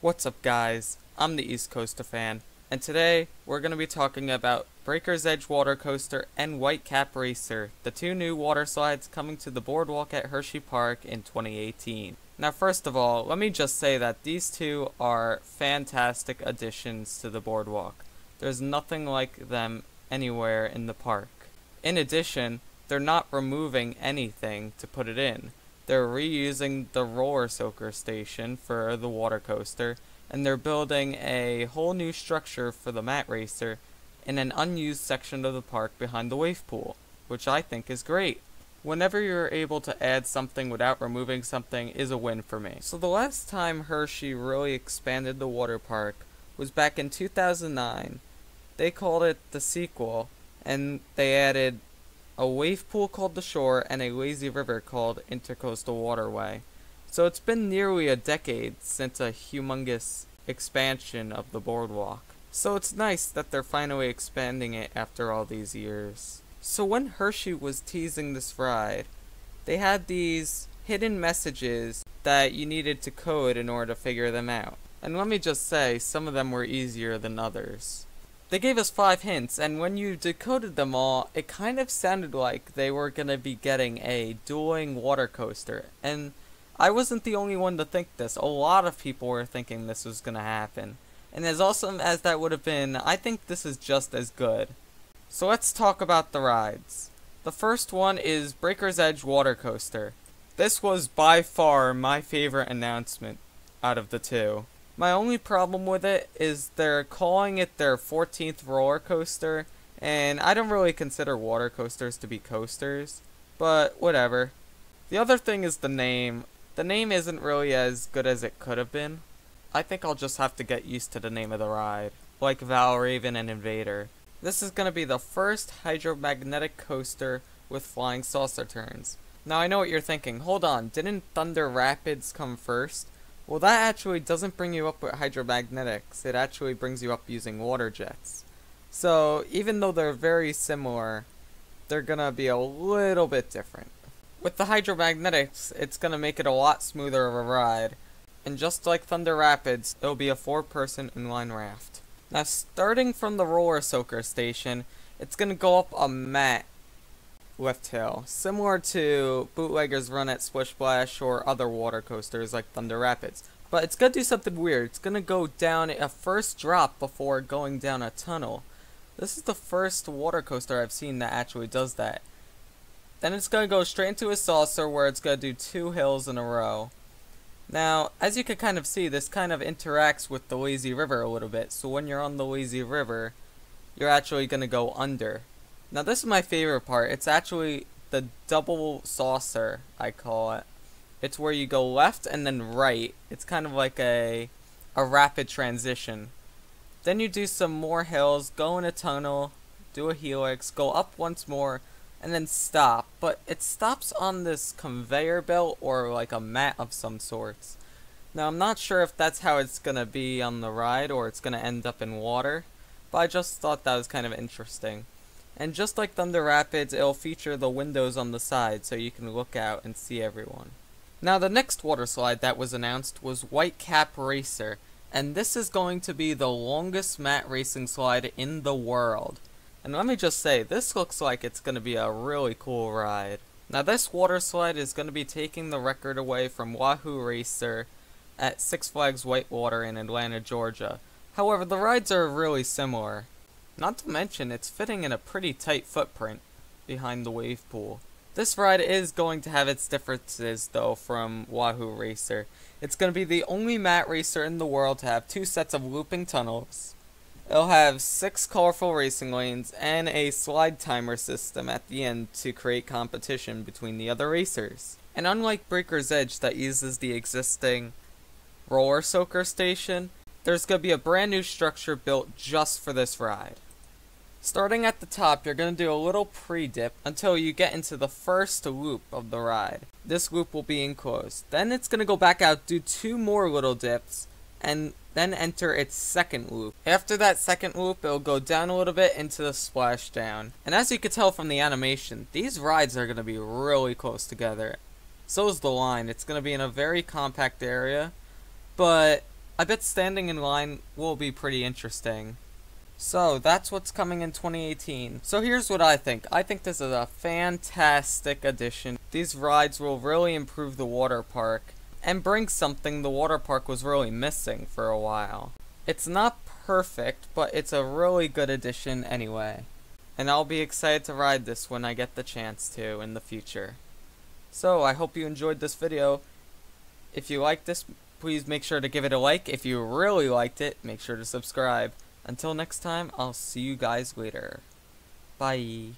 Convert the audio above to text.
What's up, guys? I'm the East Coaster fan, and today we're going to be talking about Breaker's Edge Water Coaster and Whitecap Racer, the two new water slides coming to the Boardwalk at Hersheypark in 2018. Now, first of all, let me just say that these two are fantastic additions to the Boardwalk. There's nothing like them anywhere in the park. In addition, they're not removing anything to put it in. They're reusing the roller soaker station for the water coaster, and they're building a whole new structure for the mat racer in an unused section of the park behind the wave pool, which I think is great. Whenever you're able to add something without removing something is a win for me. So the last time Hershey really expanded the water park was back in 2009. They called it the sequel, and they added a wave pool called the Shore and a lazy river called Intercoastal Waterway. So it's been nearly a decade since a humongous expansion of the boardwalk. So it's nice that they're finally expanding it after all these years. So when Hershey was teasing this ride, they had these hidden messages that you needed to code in order to figure them out. And let me just say, some of them were easier than others. They gave us 5 hints, and when you decoded them all, it kind of sounded like they were going to be getting a dueling water coaster. And I wasn't the only one to think this. A lot of people were thinking this was going to happen. And as awesome as that would have been, I think this is just as good. So let's talk about the rides. The first one is Breaker's Edge Water Coaster. This was by far my favorite announcement out of the two. My only problem with it is they're calling it their 14th roller coaster, and I don't really consider water coasters to be coasters, but whatever. The other thing is the name. The name isn't really as good as it could have been. I think I'll just have to get used to the name of the ride, like Valraven and Invader. This is going to be the first hydromagnetic coaster with flying saucer turns. Now I know what you're thinking, hold on, didn't Thunder Rapids come first? Well, that actually doesn't bring you up with hydromagnetics, it actually brings you up using water jets. So, even though they're very similar, they're gonna be a little bit different. With the hydromagnetics, it's gonna make it a lot smoother of a ride, and just like Thunder Rapids, it'll be a 4-person inline raft. Now, starting from the roller soaker station, it's gonna go up a mat lift hill, similar to Bootlegger's Run at Splish Splash or other water coasters like Thunder Rapids. But it's gonna do something weird. It's gonna go down a first drop before going down a tunnel. This is the first water coaster I've seen that actually does that. Then it's gonna go straight into a saucer where it's gonna do 2 hills in a row. Now, as you can kind of see, this kind of interacts with the lazy river a little bit. So when you're on the lazy river, you're actually gonna go under. Now this is my favorite part. It's actually the double saucer, I call it. It's where you go left and then right. It's kind of like a rapid transition. Then you do some more hills, go in a tunnel, do a helix, go up once more, and then stop. But it stops on this conveyor belt or like a mat of some sorts. Now I'm not sure if that's how it's gonna be on the ride or it's gonna end up in water, but I just thought that was kind of interesting. And just like Thunder Rapids, it'll feature the windows on the side so you can look out and see everyone. Now the next water slide that was announced was Whitecap Racer, and this is going to be the longest mat racing slide in the world. And let me just say, this looks like it's going to be a really cool ride. Now this water slide is going to be taking the record away from Wahoo Racer at Six Flags Whitewater in Atlanta, Georgia. However, the rides are really similar. Not to mention, it's fitting in a pretty tight footprint behind the wave pool. This ride is going to have its differences, though, from Wahoo Racer. It's going to be the only mat racer in the world to have 2 sets of looping tunnels. It'll have 6 colorful racing lanes and a slide timer system at the end to create competition between the other racers. And unlike Breaker's Edge that uses the existing roller soaker station, there's going to be a brand new structure built just for this ride. Starting at the top, you're going to do a little pre-dip until you get into the first loop of the ride. This loop will be enclosed. Then it's going to go back out, do 2 more little dips, and then enter its second loop. After that second loop, it'll go down a little bit into the splashdown. And as you can tell from the animation, these rides are going to be really close together. So is the line. It's going to be in a very compact area, but I bet standing in line will be pretty interesting. So, that's what's coming in 2018. So here's what I think. I think this is a fantastic addition. These rides will really improve the water park and bring something the water park was really missing for a while. It's not perfect, but it's a really good addition anyway. And I'll be excited to ride this when I get the chance to in the future. So, I hope you enjoyed this video. If you liked this, please make sure to give it a like. If you really liked it, make sure to subscribe. Until next time, I'll see you guys later. Bye.